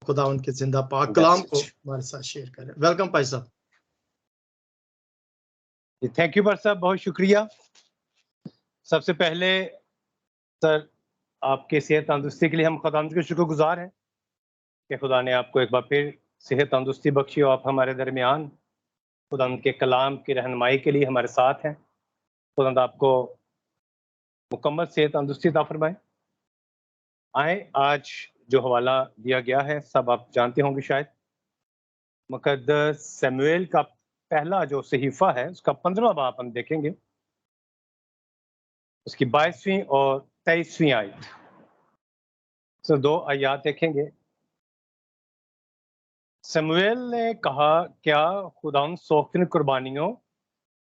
खुदा उनके जिंदा पाक कलाम को हमारे साथ शेयर करें। वेलकम भाई साहब। थैंक यू भाई साहब, बहुत शुक्रिया। सबसे पहले सर, आपके सेहत तंदुरुस्ती के लिए हम खुदा के शुक्रगुजार हैं कि खुदा ने आपको एक बार फिर सेहत तंदुरुस्ती बख्शी और आप हमारे दरमियान खुदा के कलाम की रहनुमाई के लिए हमारे साथ हैं। खुदा आपको मुकम्मल सेहत तंदुरुस्ती अता फरमाए। आए, आज जो हवाला दिया गया है सब आप जानते होंगे शायद। मुकद्दस शमूएल का पहला जो सहीफा है उसका 15वां बाब हम देखेंगे, उसकी 22वीं और 23वीं आयत। तो 2 आयत देखेंगे। शमूएल ने कहा, क्या खुदावंद सौखिन कुर्बानियों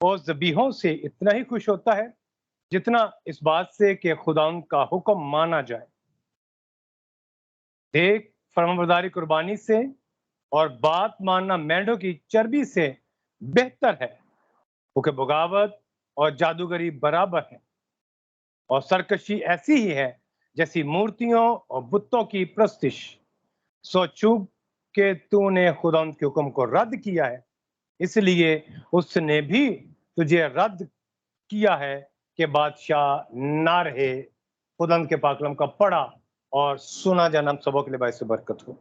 और ज़बीहों से इतना ही खुश होता है जितना इस बात से कि खुदावंद का हुक्म माना जाए। देख, फरमाबरदारी कुर्बानी से और बात मानना मेंढों की चर्बी से बेहतर है, क्योंकि बगावत और जादूगरी बराबर है और सरकशी ऐसी ही है जैसी मूर्तियों और बुतों की प्रस्तिश। सो चूक के तूने खुदावंद के हुक्म को रद्द किया है, इसलिए उसने भी तुझे रद्द किया है कि बादशाह ना रहे। खुदावंद के पाक कलाम का पढ़ा और सुना जाना हम सबों के लिए बाइस बरकत हो।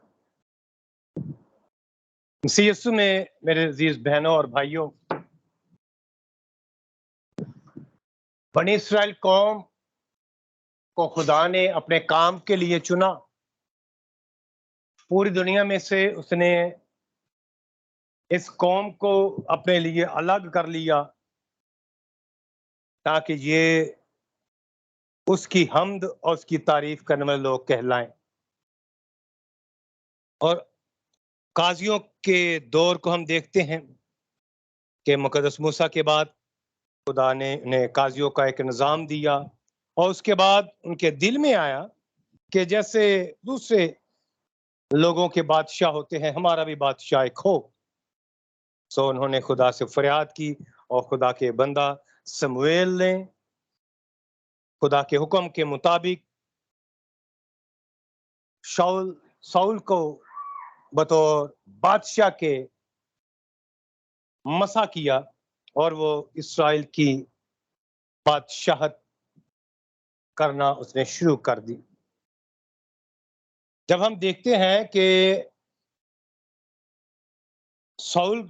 मसीह यीशु में मेरे अजीज बहनों और भाइयों, बनी इस्राएल कौम को खुदा ने अपने काम के लिए चुना। पूरी दुनिया में से उसने इस कौम को अपने लिए अलग कर लिया ताकि ये उसकी हम्द और उसकी तारीफ करने वाले लोग कहलाएं। और काजियों के दौर को हम देखते हैं कि मुकद्दस मूसा के बाद खुदा ने उन्हें काजियों का एक निज़ाम दिया और उसके बाद उनके दिल में आया कि जैसे दूसरे लोगों के बादशाह होते हैं, हमारा भी बादशाह एक हो। सो उन्होंने खुदा से फरियाद की और खुदा के बंदा शमूएल ने खुदा के हुक्म के मुताबिक शाऊल को बतौर बादशाह के मसा किया और वो इस्राएल की बादशाहत करना उसने शुरू कर दी। जब हम देखते हैं कि शाऊल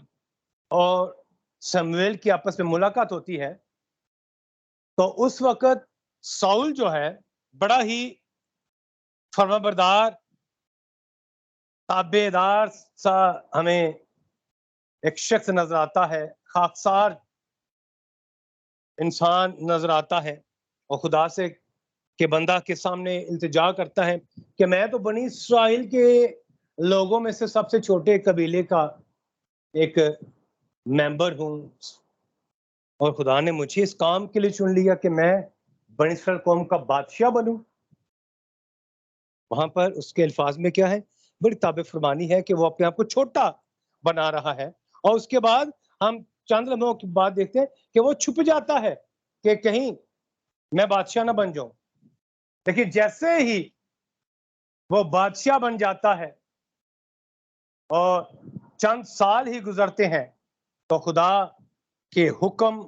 और शमूएल की आपस में मुलाकात होती है, तो उस वक्त शाऊल जो है बड़ा ही फरमाबरदार ताबेदार सा हमें एक शख्स नजर आता है, खाकसार इंसान नजर आता है और खुदा से के बंदा के सामने इल्तिजा करता है कि मैं तो बनी इस्राइल के लोगों में से सबसे छोटे कबीले का एक मेंबर हूं और खुदा ने मुझे इस काम के लिए चुन लिया कि मैं बनी इस्राइल कौम का बादशाह बनूं। वहां पर उसके अल्फाज में क्या है, बड़ी ताबे फरमानी है कि वो अपने आप को छोटा बना रहा है और उसके बाद हम चंद लम्हों की बात देखते हैं कि वो छुप जाता है कि कहीं मैं बादशाह ना बन जाऊं। लेकिन जैसे ही वो बादशाह बन जाता है और चंद साल ही गुजरते हैं तो खुदा के हुक्म,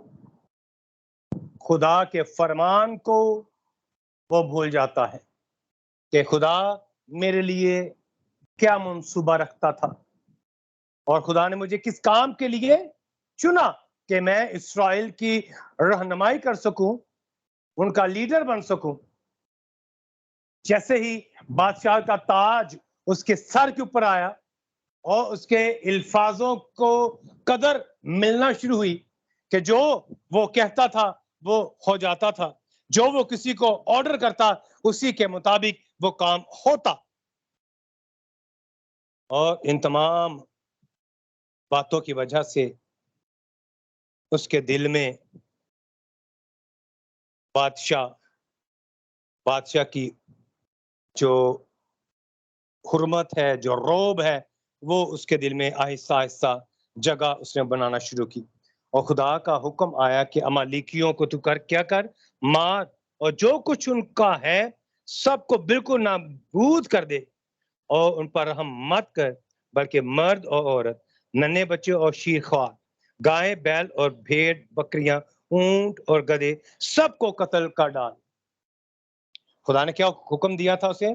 खुदा के फरमान को वो भूल जाता है कि खुदा मेरे लिए क्या मंसूबा रखता था और खुदा ने मुझे किस काम के लिए चुना कि मैं इस्राएल की रहनुमाई कर सकूं, उनका लीडर बन सकूं। जैसे ही बादशाह का ताज उसके सर के ऊपर आया और उसके अल्फाजों को कदर मिलना शुरू हुई कि जो वो कहता था वो हो जाता था, जो वो किसी को ऑर्डर करता उसी के मुताबिक वो काम होता। और इन तमाम बातों की वजह से उसके दिल में बादशाह की जो हुर्मत है, जो रौब है, वो उसके दिल में आहिस्ता आहिस्ता जगह उसने बनाना शुरू की। और खुदा का हुक्म आया कि अमालिकियों को तू क्या कर, मार और जो कुछ उनका है सबको बिल्कुल नाबूद कर दे। और उन पर रहम मत कर, बल्कि मर्द और औरत, नन्हे बच्चे और शीरख्वार, गाय बैल और भेड़ बकरियां, ऊंट और गधे, सबको कत्ल कर डाल। खुदा ने क्या हुक्म दिया था उसे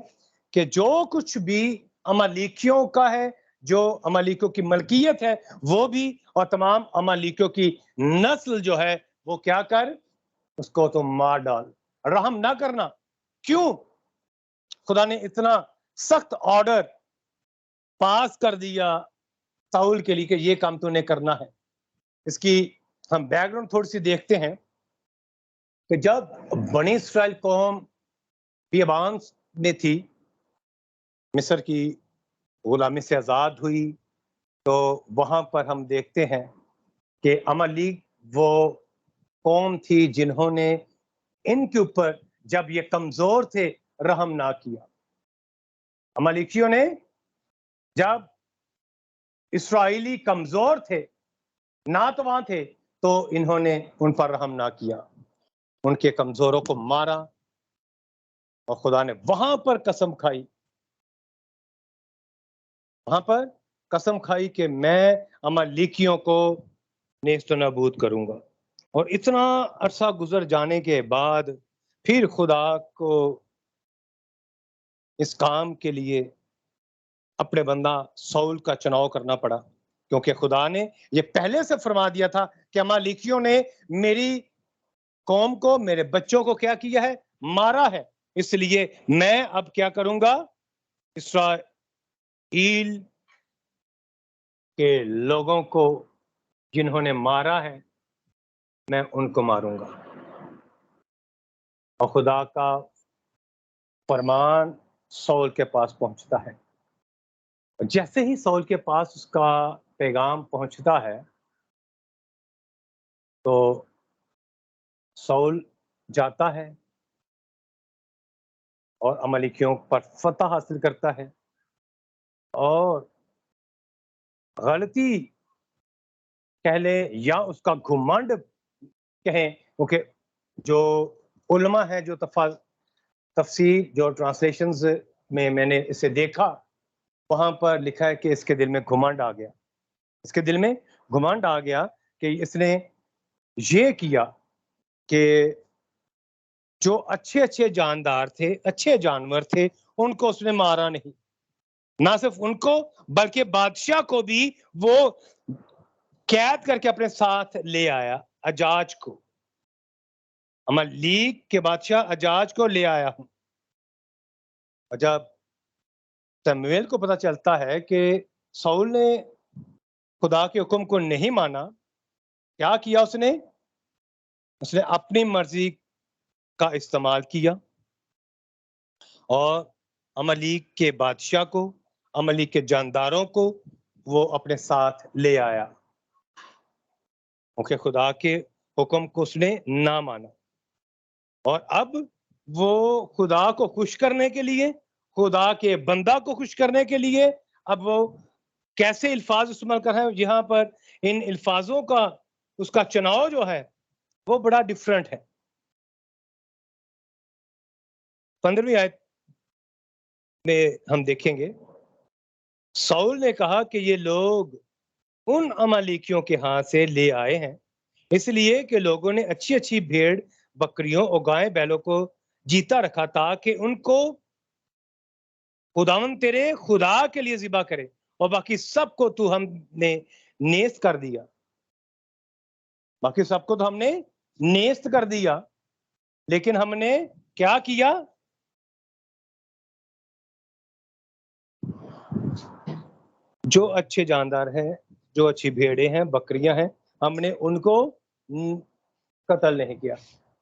कि जो कुछ भी अमालिकियों का है, जो अमालिकियों की मलकियत है, वो भी, और तमाम अमालिकियों की नस्ल जो है वो क्या कर, उसको तो मार डाल, रहम ना करना। क्यों? खुदा ने इतना सख्त ऑर्डर पास कर दिया साउल के लिए कि ये काम तूने करना है। इसकी हम बैकग्राउंड थोड़ी सी देखते हैं कि जब बनी इस्राएल कौम बियाबान में थी, मिस्र की गुलामी से आजाद हुई, तो वहां पर हम देखते हैं कि अमालेक वो कौम थी जिन्होंने इनके ऊपर, जब ये कमजोर थे, रहम ना किया। अमालेकियों ने, जब इस्राएली कमजोर थे, नातवां थे, तो इन्होंने उन पर रहम ना किया, उनके कमजोरों को मारा। और खुदा ने वहां पर कसम खाई, वहां पर कसम खाई कि मैं अमालेकियों को नेस्त नाबूद करूंगा। और इतना अरसा गुजर जाने के बाद फिर खुदा को इस काम के लिए अपने बंदा सौल का चुनाव करना पड़ा, क्योंकि खुदा ने ये पहले से फरमा दिया था कि अमालेकियों ने मेरी कौम को, मेरे बच्चों को क्या किया है, मारा है। इसलिए मैं अब क्या करूंगा, इस्राएल के लोगों को जिन्होंने मारा है, मैं उनको मारूंगा। और खुदा का फरमान सौल के पास पहुंचता है। जैसे ही सौल के पास उसका पैगाम पहुंचता है, तो सौल जाता है और अमलीकियों पर फतह हासिल करता है। और गलती कह ले या उसका घुमंड कहें, क्योंकि जो उलमा है, जो तफसीर, जो ट्रांसलेशंस में मैंने इसे देखा, वहां पर लिखा है कि इसके दिल में घुमंड आ गया, इसके दिल में घुमंड आ गया कि इसने ये किया कि जो अच्छे अच्छे जानदार थे, अच्छे जानवर थे, उनको उसने मारा नहीं। ना सिर्फ उनको, बल्कि बादशाह को भी वो कैद करके अपने साथ ले आया, अजाज को। अमालेक के बादशाह अजाज को ले आया हूं। और जब शमूएल को पता चलता है कि शाऊल ने खुदा के हुक्म को नहीं माना, क्या किया उसने? उसने अपनी मर्जी का इस्तेमाल किया और अमालेक के बादशाह को, अमालेक के जानदारों को वो अपने साथ ले आया, क्योंकि खुदा के हुक्म को उसने ना माना। और अब वो खुदा को खुश करने के लिए, खुदा के बंदा को खुश करने के लिए, अब वो कैसे अल्फाज इस्तेमाल कर रहे हैं यहाँ पर, इन अल्फाजों का उसका चुनाव जो है वो बड़ा डिफरेंट है। 15वीं आयत में हम देखेंगे, साउल ने कहा कि ये लोग उन अमालेकियों के हाथ से ले आए हैं, इसलिए कि लोगों ने अच्छी अच्छी भेड़ बकरियों और गाय बैलों को जीता रखा ताकि उनको खुदावन तेरे खुदा के लिए जिबा करे, और बाकी सबको तू हमने नेस्त कर दिया। बाकी सबको तो हमने नेस्त कर दिया, लेकिन हमने क्या किया? जो अच्छे जानदार हैं, जो अच्छी भेड़ें हैं, बकरियां हैं, हमने उनको कत्ल नहीं किया।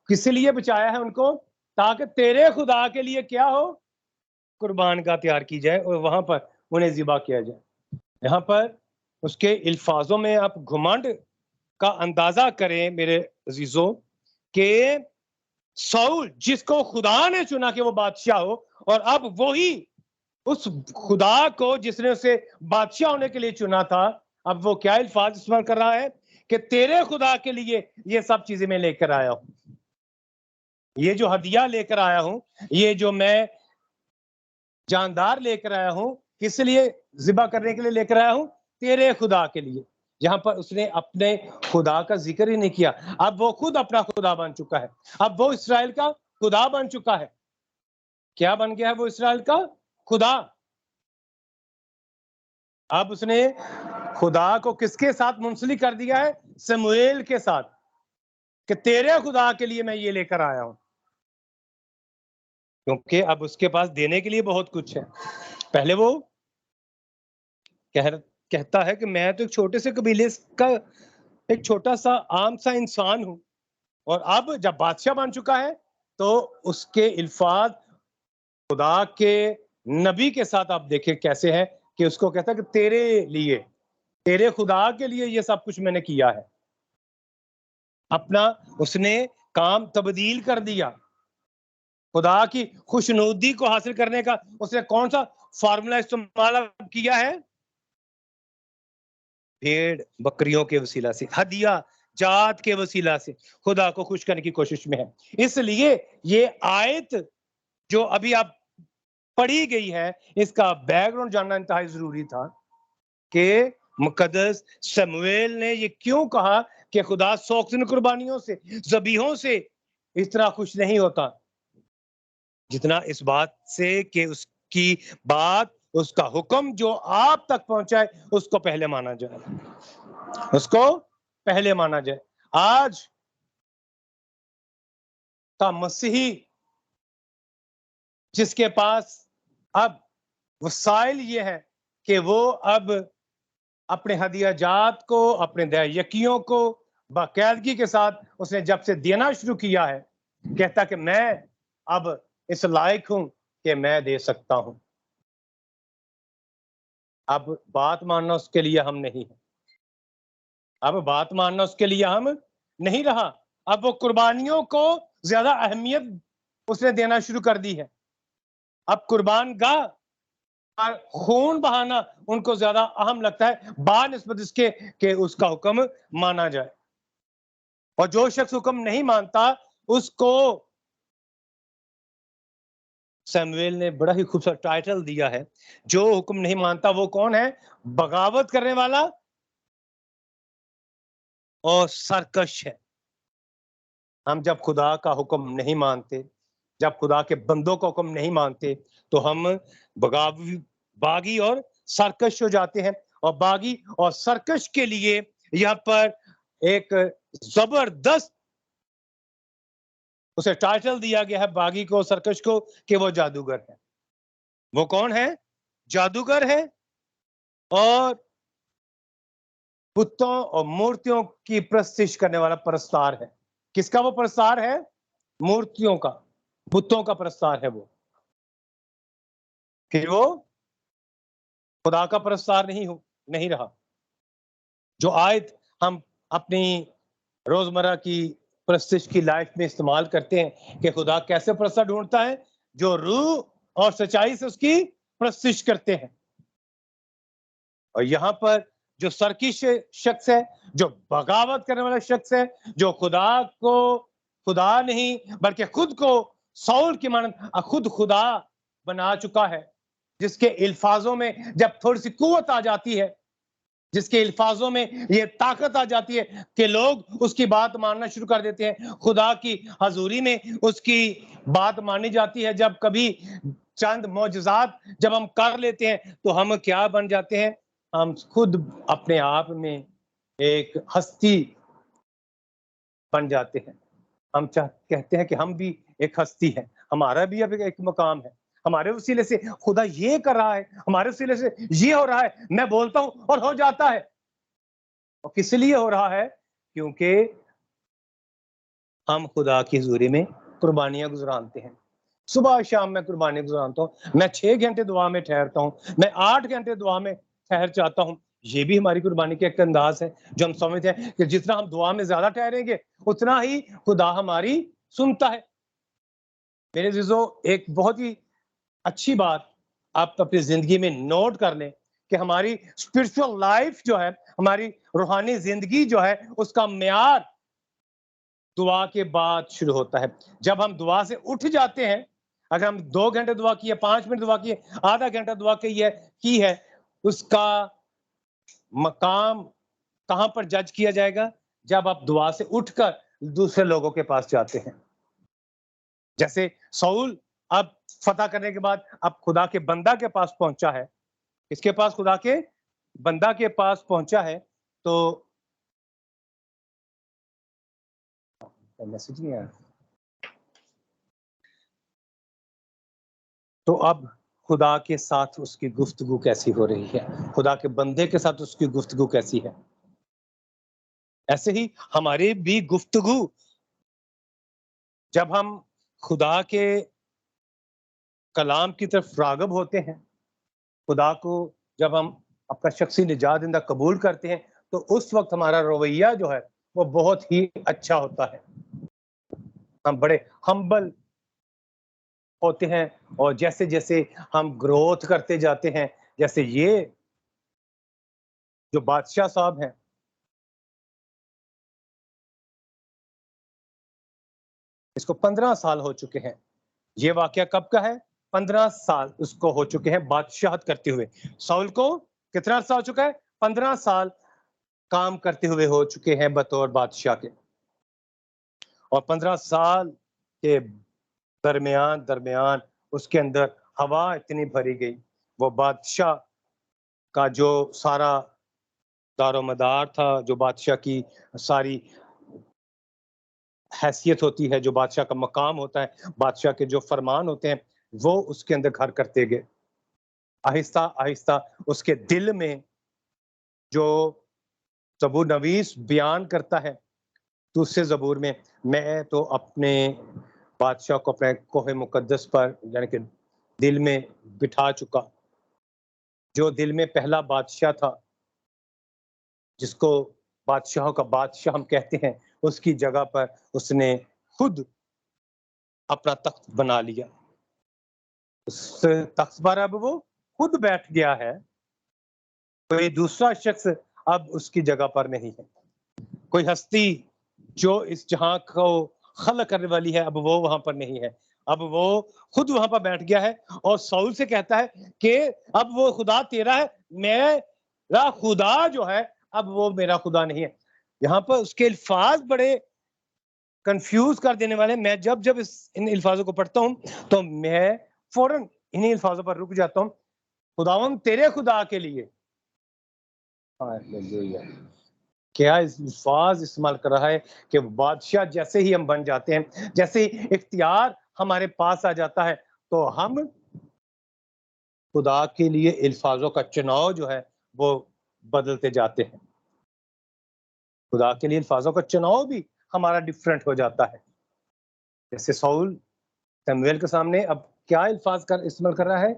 किस लिए बचाया है उनको? ताकि तेरे खुदा के लिए क्या हो, कुर्बान का तैयार की जाए और वहां पर उन्हें जिबा किया जाए। यहाँ पर उसके अल्फाजों में आप घुमंड का अंदाजा करें मेरे अजीजों, के साउल जिसको खुदा ने चुना कि वो बादशाह हो, और अब वही उस खुदा को जिसने उसे बादशाह होने के लिए चुना था, अब वो क्या अल्फाज इस्तेमाल कर रहा है कि तेरे खुदा के लिए ये सब चीजें मैं लेकर आया हूं, ये जो हदिया लेकर आया हूं, ये जो मैं जानदार लेकर आया हूं, किस लिए ज़िबा करने के लिए लेकर आया हूं? तेरे खुदा के लिए। यहाँ पर उसने अपने खुदा का जिक्र ही नहीं किया। अब वो खुद अपना खुदा बन चुका है। अब वो इस्राएल का खुदा बन चुका है। क्या बन गया है वो इस्राएल का खुदा? अब उसने खुदा को किसके साथ मुंसलिक कर दिया है? शमूएल के साथ, कि तेरे खुदा के लिए मैं ये लेकर आया हूं। क्योंकि अब उसके पास देने के लिए बहुत कुछ है। पहले वो कहता है कि मैं तो एक छोटे से कबीले का एक छोटा सा आम सा इंसान हूं, और अब जब बादशाह बन चुका है तो उसके इल्फाज खुदा के नबी के साथ आप देखें कैसे है, कि उसको कहता है कि तेरे लिए, तेरे खुदा के लिए ये सब कुछ मैंने किया है। अपना उसने काम तब्दील कर दिया। खुदा की खुशनुदी को हासिल करने का उसने कौन सा फार्मूला इस्तेमाल किया है? भेड़ बकरियों के वसीला से, हदिया जात के वसीला से खुदा को खुश करने की कोशिश में है। इसलिए ये आयत जो अभी आप पढ़ी गई है, इसका बैकग्राउंड जानना इंतहाई जरूरी था कि मुकद्दस शमूएल ने ये क्यों कहा कि खुदा सौखन कुर्बानियों से, ज़बीहों से इस तरह खुश नहीं होता, जितना इस बात से कि उसकी बात, उसका हुक्म जो आप तक पहुंचाए उसको पहले माना जाए, उसको पहले माना जाए। आज का मसीही जिसके पास अब वसाइल ये है कि वो अब अपने हदिया जात को, अपने दयायकियों को बाकायदगी के साथ उसने जब से देना शुरू किया है, कहता कि मैं अब इस लायक हूं कि मैं दे सकता हूं। अब बात मानना उसके लिए हम नहीं है। अब बात मानना उसके लिए हम नहीं रहा। अब वो कुर्बानियों को ज्यादा अहमियत उसने देना शुरू कर दी है। अब कुर्बान गाह और खून बहाना उनको ज्यादा अहम लगता है बानिस्बत इसके कि उसका हुक्म माना जाए। और जो शख्स हुक्म नहीं मानता उसको सैमुएल ने बड़ा ही खूबसूरत टाइटल दिया है। जो हुक्म नहीं मानता वो कौन है? बगावत करने वाला और सरकश है। हम जब खुदा का हुक्म नहीं मानते, जब खुदा के बंदों का हुक्म नहीं मानते, तो हम बागी और सरकश हो जाते हैं। और बागी और सरकश के लिए यहाँ पर एक जबरदस्त उसे टाइटल दिया गया है, बागी को, सरकश को, कि वो जादूगर है। वो कौन है? जादूगर है और बुतों और मूर्तियों की प्रस्तिश करने वाला परस्तार है। किसका वो परस्तार है? मूर्तियों का, बुतों का परस्तार है वो। फिर वो खुदा का परस्तार नहीं रहा। जो आयत हम अपनी रोजमर्रा की प्रस्तिश की लाइफ में इस्तेमाल करते हैं कि खुदा कैसे परस्तार ढूंढता है? जो रूह और सच्चाई से उसकी प्रस्तिश करते हैं। और यहाँ पर जो सरकिश शख्स है, जो बगावत करने वाला शख्स है, जो खुदा को खुदा नहीं बल्कि खुद को सौल की मानद खुद खुदा बना चुका है, जिसके इल्फाजों में जब थोड़ी सी कुव्वत आ जाती है, जिसके इल्फाजों में ये ताकत आ जाती है कि लोग उसकी बात मानना शुरू कर देते हैं। खुदा की हजूरी में उसकी बात मानी जाती है। जब कभी चंद मौजज़ात जब हम कर लेते हैं तो हम क्या बन जाते हैं? हम खुद अपने आप में एक हस्ती बन जाते हैं। हम कहते हैं कि हम भी एक हस्ती है, हमारा भी अब एक मुकाम है, हमारे वसीले से खुदा ये कर रहा है, हमारे वसीले से ये हो रहा है। मैं बोलता हूं और हो जाता है। और किस लिए हो रहा है? क्योंकि हम खुदा की हजूरी में कुर्बानियां गुजरानते हैं। सुबह शाम मैं कुर्बानी गुजरानता हूँ, मैं 6 घंटे दुआ में ठहरता हूँ, मैं 8 घंटे दुआ में ठहर जाता हूँ। ये भी हमारी कुर्बानी का एक अंदाज है, जो हम समझते हैं कि जितना हम दुआ में ज्यादा ठहरेंगे उतना ही खुदा हमारी सुनता है। मेरे अजीजों, एक बहुत ही अच्छी बात आप अपनी जिंदगी में नोट कर लें कि हमारी स्पिरिचुअल लाइफ जो है, हमारी रूहानी जिंदगी जो है, उसका म्यार दुआ के बाद शुरू होता है। जब हम दुआ से उठ जाते हैं, अगर हम 2 घंटे दुआ किए, 5 मिनट दुआ किए, आधा घंटा दुआ की है, उसका मकाम कहां पर जज किया जाएगा? जब आप दुआ से उठकर दूसरे लोगों के पास जाते हैं। जैसे साउल अब फतह करने के बाद अब खुदा के बंदा के पास पहुंचा है। किसके पास? खुदा के बंदा के पास पहुंचा है। तो मैसेज नहीं आया। तो अब खुदा के साथ उसकी गुफ्तगू कैसी हो रही है? खुदा के बंदे के साथ उसकी गुफ्तगू कैसी है? ऐसे ही हमारी भी गुफ्तगू, जब हम खुदा के कलाम की तरफ राग़िब होते हैं, खुदा को जब हम अपना शख्सी निजात देंदा कबूल करते हैं, तो उस वक्त हमारा रवैया जो है वो बहुत ही अच्छा होता है। हम बड़े हम्बल होते हैं, और जैसे जैसे हम ग्रोथ करते जाते हैं, जैसे ये जो बादशाह साहब हैं, इसको 15 साल हो चुके हैं। ये वाकया कब का है? 15 साल उसको हो चुके हैं बादशाहत करते हुए। साउल को कितना अर्सा हो चुका है? 15 साल काम करते हुए हो चुके हैं बतौर बादशाह के। और 15 साल के दरमियान दरमियान उसके अंदर हवा इतनी भरी गई, वो बादशाह का जो सारा दारोमदार था, जो बादशाह की सारी हैसियत होती है, जो बादशाह का मकाम होता है, बादशाह के जो फरमान होते हैं, वो उसके अंदर घर करते गए। आहिस्ता आहिस्ता उसके दिल में जो ज़बूर नवीस बयान करता है दूसरे ज़बूर में, मैं तो अपने बादशाह को अपने कोहे मुकद्दस पर यानी कि दिल में बिठा चुका। जो दिल में पहला बादशाह था, जिसको बादशाहों का बादशाह हम कहते हैं, उसकी जगह पर उसने खुद अपना तख्त बना लिया। उस तख्त पर अब वो खुद बैठ गया है, कोई दूसरा शख्स अब उसकी जगह पर नहीं है। कोई हस्ती जो इस जहां को खल करने वाली है, अब वो वहां पर नहीं है। अब वो खुद वहां पर बैठ गया है और साउल से कहता है कि अब वो खुदा तेरा है, मेरा खुदा जो है अब वो मेरा खुदा नहीं है। यहाँ पर उसके अल्फाज बड़े कंफ्यूज कर देने वाले। मैं जब जब इन अल्फाजों को पढ़ता हूँ तो मैं फौरन इन्हीं अल्फाजों पर रुक जाता हूँ। खुदावन तेरे खुदा के लिए, हालेलुया, क्या अल्फाज इस्तेमाल कर रहा है कि बादशाह जैसे ही हम बन जाते हैं, जैसे ही इख्तियार हमारे पास आ जाता है, तो हम खुदा के लिए अल्फाजों का चुनाव जो है वो बदलते जाते हैं। खुदा के लिए अल्फाजों का चुनाव भी हमारा डिफरेंट हो जाता है। जैसे साउल शमूएल के सामने अब क्या अल्फाज कर इस्तेमाल कर रहा है?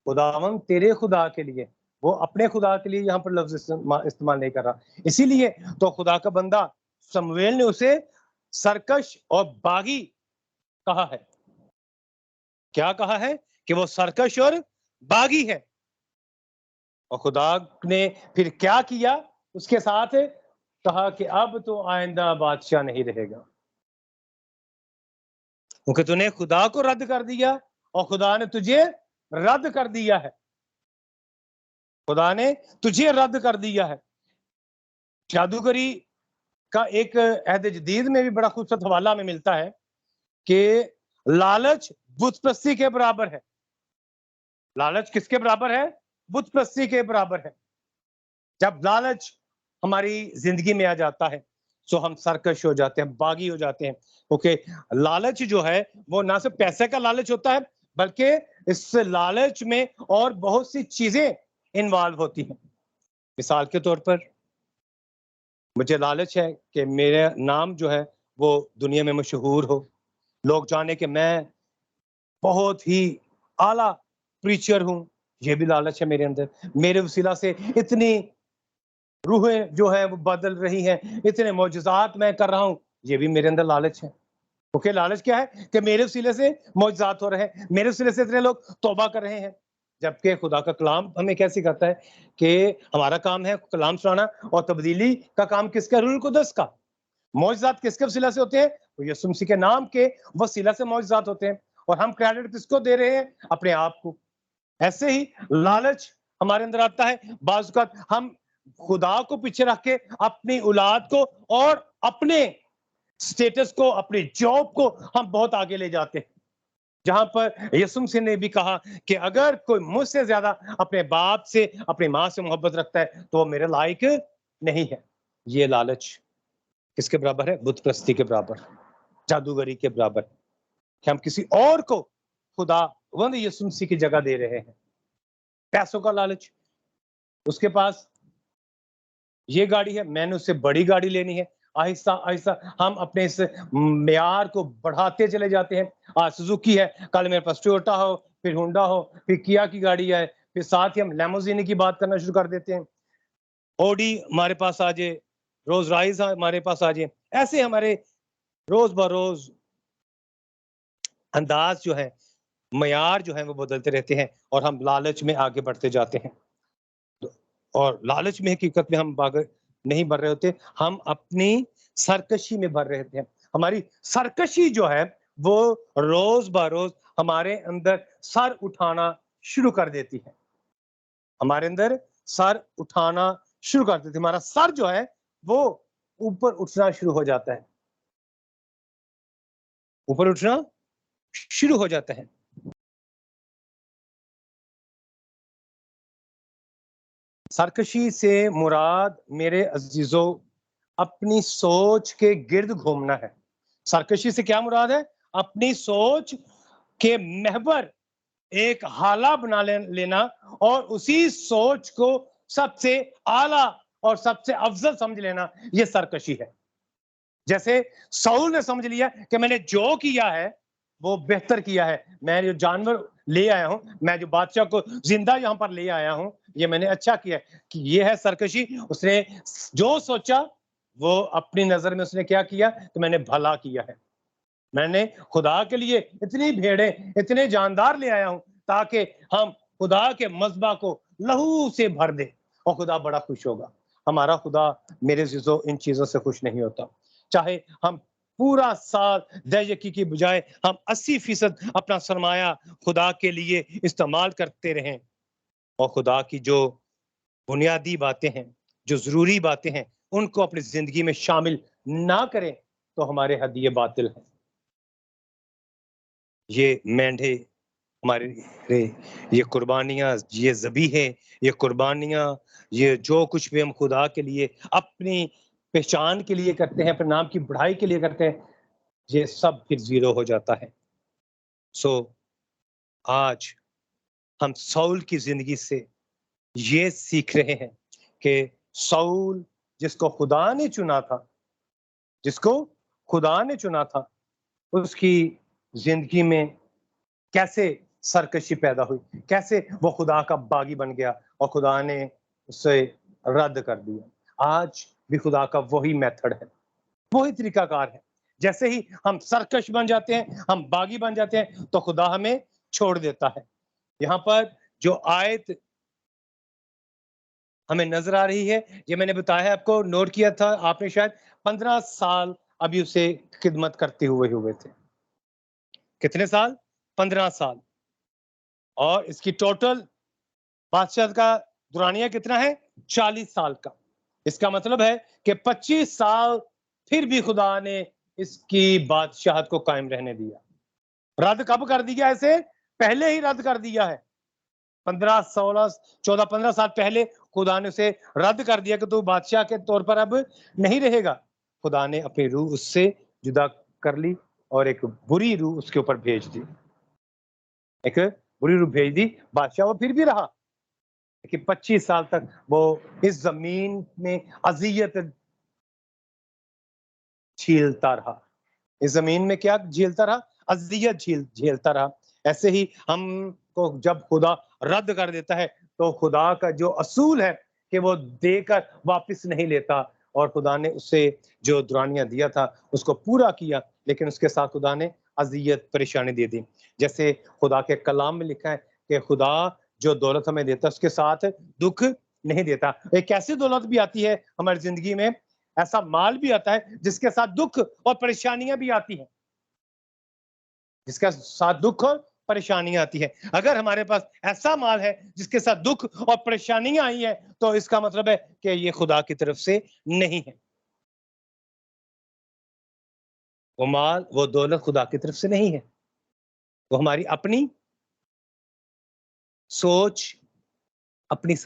खुदावन तेरे खुदा के लिए। वो अपने खुदा के लिए यहाँ पर लफ्ज इस्तेमाल नहीं कर रहा। इसीलिए तो खुदा का बंदा शमूएल ने उसे सरकश और बागी कहा है। क्या कहा है? कि वो सरकश और बागी है। और खुदा ने फिर क्या किया उसके साथ? कहा कि अब तो आइंदा बादशाह नहीं रहेगा, क्योंकि तूने खुदा को रद्द कर दिया और खुदा ने तुझे रद्द कर दिया है। खुदा ने तुझे रद्द कर दिया है। जादूगरी का एक अहद जदीद में भी बड़ा खूबसूरत हवाला में मिलता है कि लालच बुतप्रस्ती के बराबर है। लालच किसके बराबर है? बुतप्रस्ती के बराबर है। जब लालच हमारी जिंदगी में आ जाता है तो हम सरकश हो जाते हैं, बागी हो जाते हैं। क्योंकि लालच जो है वो ना सिर्फ पैसे का लालच होता है, बल्कि इस लालच में और बहुत सी चीजें इन्वॉल्व होती हैं। मिसाल के तौर पर मुझे लालच है कि मेरा नाम जो है वो दुनिया में मशहूर हो, लोग जाने कि मैं बहुत ही आला प्रीचर हूं। ये भी लालच है मेरे अंदर। मेरे वसीला से इतनी रूहें जो है वो बदल रही हैं, इतने मौजज़ात मैं कर रहा हूं, ये भी मेरे अंदर लालच है। क्योंकि लालच क्या है कि मेरे वसीले से मौजज़ात हो रहे हैं, मेरे वसीले से इतने लोग तौबा कर रहे हैं। जबकि खुदा का कलाम हमें क्या सिखाता है कि हमारा काम है कलाम सुनाना, और तब्दीली का काम किसका? रूहुल कुद्दस का। मौजज़ात किसके वसीला से होते हैं? तो यीशु मसीह के नाम के वसीला से मौजज़ात होते हैं। और हम क्रेडिट किसको दे रहे हैं? अपने आप को। ऐसे ही लालच हमारे अंदर आता है। बाज़ औक़ात हम खुदा को पीछे रख के अपनी औलाद को और अपने स्टेटस को, अपनी जॉब को हम बहुत आगे ले जाते हैं। जहां पर यीशु मसीह ने भी कहा कि अगर कोई मुझसे ज्यादा अपने बाप से, अपनी मां से मोहब्बत रखता है तो वो मेरे लायक नहीं है। ये लालच किसके बराबर है? बुत परस्ती के बराबर, जादूगरी के बराबर, कि हम किसी और को खुदावंद यीशु मसीह की जगह दे रहे हैं। पैसों का लालच, उसके पास ये गाड़ी है, मैंने उससे बड़ी गाड़ी लेनी है। आहिस्ता आहिस्ता हम अपने इस म्यार को बढ़ाते चले जाते हैं। आज सुजुकी है, कल मेरे पास टोयोटा हो, फिर होंडा हो, फिर किया की गाड़ी है, फिर साथ ही हम लैम्बोर्गिनी की बात करना शुरू कर देते हैं। ऑडी हमारे पास आ जाए, रोज राइस हमारे पास आ जाए। ऐसे हमारे रोज बरोज अंदाज जो है, मयार जो है वो बदलते रहते हैं और हम लालच में आगे बढ़ते जाते हैं। और लालच में हकीकत में हम नहीं बढ़ रहे होते, हम अपनी सरकशी में भर रहे होते हैं। हमारी सरकशी जो है वो रोज बरोज हमारे अंदर सर उठाना शुरू कर देती है। हमारे अंदर सर उठाना शुरू कर देती है। हमारा सर जो है वो ऊपर उठना शुरू हो जाता है, ऊपर उठना शुरू हो जाता है। सरकशी से मुराद मेरे अजीजों अपनी सोच के गिर्द घूमना है। सरकशी से क्या मुराद है? अपनी सोच के महवर एक हाला बना लेना और उसी सोच को सबसे आला और सबसे अफजल समझ लेना, ये सरकशी है। जैसे साउल ने समझ लिया कि मैंने जो किया है वो बेहतर किया है। मैं जो जानवर ले आया हूं, मैं जो बादशाह को जिंदा यहां पर ले आया हूं, ये मैंने अच्छा किया है। कि ये है सरकशी। उसने जो सोचा वो अपनी नजर में उसने क्या किया कि मैंने भला किया है। मैंने खुदा के लिए इतनी भेड़ें, इतने जानदार ले आया हूं ताकि हम खुदा के मज़बा को लहू से भर दे और खुदा बड़ा खुश होगा। हमारा खुदा मेरे अज़ीज़ों इन चीजों से खुश नहीं होता। चाहे हम पूरा साल दयकी की बजाय हम 80% अपना सरमाया खुदा के लिए इस्तेमाल करते रहें और खुदा की जो बुनियादी बातें हैं, जो जरूरी बातें हैं, उनको अपनी जिंदगी में शामिल ना करें तो हमारे हदीये बातिल हैं। ये मेंढे हमारे लिए, ये कुर्बानियाँ, ये ज़बीहें, ये कुर्बानियाँ, ये जो कुछ भी हम खुदा के लिए अपनी पहचान के लिए करते हैं, अपने नाम की बढ़ाई के लिए करते हैं, ये सब फिर ज़ीरो हो जाता है। सो आज हम साउल की ज़िंदगी से ये सीख रहे हैं कि साउल जिसको खुदा ने चुना था, जिसको खुदा ने चुना था, उसकी ज़िंदगी में कैसे सरकशी पैदा हुई, कैसे वो खुदा का बागी बन गया और खुदा ने उसे रद्द कर दिया। आज भी खुदा का वही मेथड है, वही तरीकाकार है। जैसे ही हम सरकश बन जाते हैं, हम बागी बन जाते हैं, तो खुदा हमें छोड़ देता है। यहाँ पर जो आयत हमें नजर आ रही है, ये मैंने बताया आपको, नोट किया था आपने शायद, 15 साल अभी उसे खिदमत करते हुए थे। कितने साल? 15 साल। और इसकी टोटल बादशाह का दुरानिया कितना है? 40 साल का। इसका मतलब है कि 25 साल फिर भी खुदा ने इसकी बादशाहत को कायम रहने दिया। रद्द कब कर दिया इसे? पहले ही रद्द कर दिया है। 15, 16, 14, 15 साल पहले खुदा ने उसे रद्द कर दिया कि तू बादशाह के तौर पर अब नहीं रहेगा। खुदा ने अपनी रूह उससे जुदा कर ली और एक बुरी रूह उसके ऊपर भेज दी। एक बुरी रूह भेज दी, बादशाह वो फिर भी रहा, लेकिन 25 साल तक वो इस जमीन में अजियत झेलता रहा। इस जमीन में क्या झेलता रहा? अजियत झेलता रहा। ऐसे ही हमको जब खुदा रद्द कर देता है तो खुदा का जो असूल है कि वो देकर वापस नहीं लेता, और खुदा ने उसे जो दुरानियां दिया था उसको पूरा किया, लेकिन उसके साथ खुदा ने अजियत परेशानी दे दी। जैसे खुदा के कलाम में लिखा है कि खुदा जो दौलत हमें देता है उसके साथ दुख नहीं देता। एक ऐसी दौलत भी आती है हमारी जिंदगी में, ऐसा माल भी आता है जिसके साथ दुख और परेशानियां भी आती हैं। जिसके साथ दुख और परेशानी आती है। अगर हमारे पास ऐसा माल है जिसके साथ दुख और परेशानियां आई है, तो इसका मतलब है कि ये खुदा की तरफ से नहीं है। वो माल, वो दौलत खुदा की तरफ से नहीं है। वो हमारी अपनी सोच,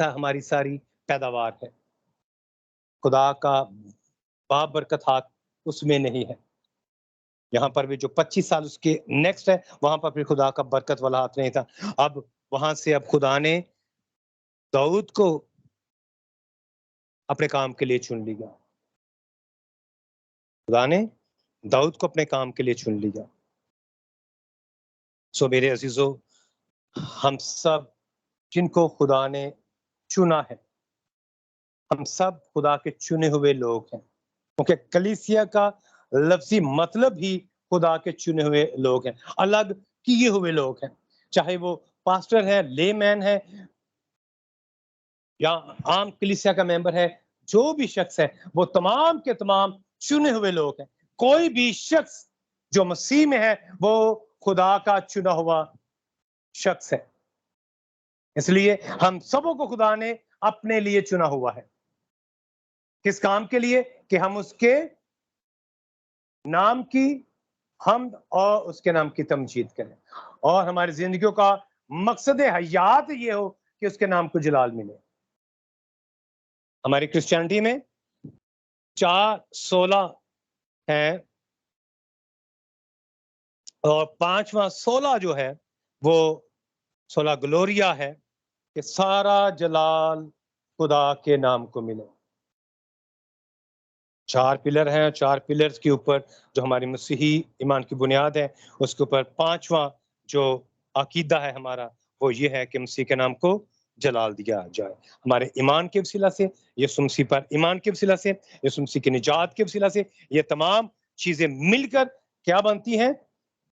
हमारी सारी पैदावार है। खुदा का बाबरकत हाथ उसमें नहीं है। यहाँ पर भी जो 25 साल उसके नेक्स्ट है, वहां पर भी खुदा का बरकत वाला हाथ नहीं था। अब वहां से अब खुदा ने दाऊद को अपने काम के लिए चुन लिया। खुदा ने दाऊद को अपने काम के लिए चुन लिया। सो मेरे अजीजों, हम सब जिनको खुदा ने चुना है, हम सब खुदा के चुने हुए लोग हैं, क्योंकि कलीसिया का लफ्जी मतलब ही खुदा के चुने हुए लोग हैं, अलग किए हुए लोग हैं। चाहे वो पास्टर है, लेमैन है, या आम कलीसिया का मेंबर है, जो भी शख्स है वो तमाम के तमाम चुने हुए लोग हैं। कोई भी शख्स जो मसीह में है वो खुदा का चुना हुआ शख्स है। इसलिए हम सबों को खुदा ने अपने लिए चुना हुआ है। किस काम के लिए? कि हम उसके नाम की हमद और उसके नाम की तमजीद करें, और हमारी जिंदगियों का मकसद हयात ये हो कि उसके नाम को जलाल मिले। हमारी क्रिश्चियनिटी में 4:16 है, और 5वां 16 जो है वो 16 ग्लोरिया है, कि सारा जलाल खुदा के नाम को मिले। 4 पिलर हैं, 4 पिलर्स के ऊपर जो हमारी मसीही ईमान की बुनियाद है, उसके ऊपर 5वां जो अकीदा है हमारा, वो ये है कि मसीह के नाम को जलाल दिया जाए। हमारे ईमान के वसीला से, यीशु मसीह पर ईमान के वसीला से, यीशु मसीह की निजात के वसीला से, ये तमाम चीजें मिलकर क्या बनती हैं?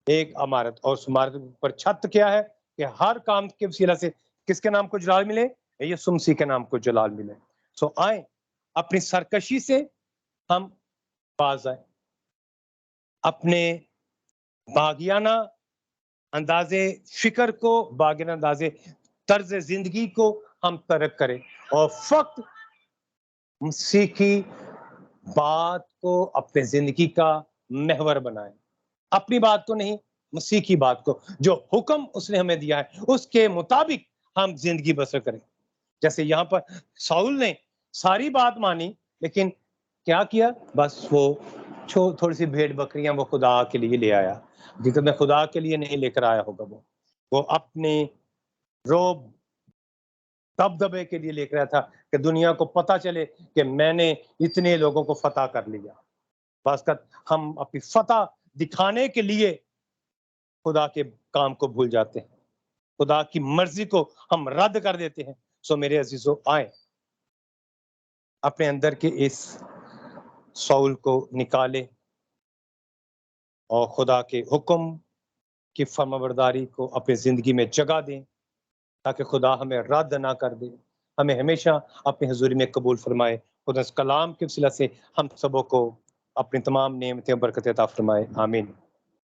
एक इमारत। और उस इमारत पर छत क्या है? कि हर काम के वसीला से किसके नाम को जलाल मिले? यीशु मसीह के नाम को जलाल मिले। सो आए अपनी सरकशी से हम बाज आए, अपने बागियाना अंदाजे फिक्र को, बागियाना अंदाजे तर्ज जिंदगी को हम तर्क करें, और फक्त मसीह की बात को अपने जिंदगी का महवर बनाएं। अपनी बात को नहीं, मसीह की बात को, जो हुक्म उसने हमें दिया है उसके मुताबिक हम जिंदगी बसर करें। जैसे यहाँ पर साउल ने सारी बात मानी, लेकिन क्या किया? बस वो थोड़ी सी भेड़ बकरियां वो खुदा के लिए ले आया, जितना खुदा के लिए नहीं लेकर आया होगा। वो अपने रोब दबदबे के लिए लेकर आया था, कि दुनिया को पता चले कि मैंने इतने लोगों को फतह कर लिया। बस हम अपनी फतह दिखाने के लिए खुदा के काम को भूल जाते हैं, खुदा की मर्जी को हम रद्द कर देते हैं। सो मेरे अजीजों, आए अपने अंदर के इस साउल को निकाले और खुदा के हुक्म की फर्माबरदारी को अपनी जिंदगी में जगह दें, ताकि खुदा हमें रद्द ना कर दे, हमें हमेशा अपनी हजूरी में कबूल फरमाए। खुदा इस कलाम के वसीला से हम सबों को अपनी तमाम नेमतें बरकतें अता फरमाए। आमीन।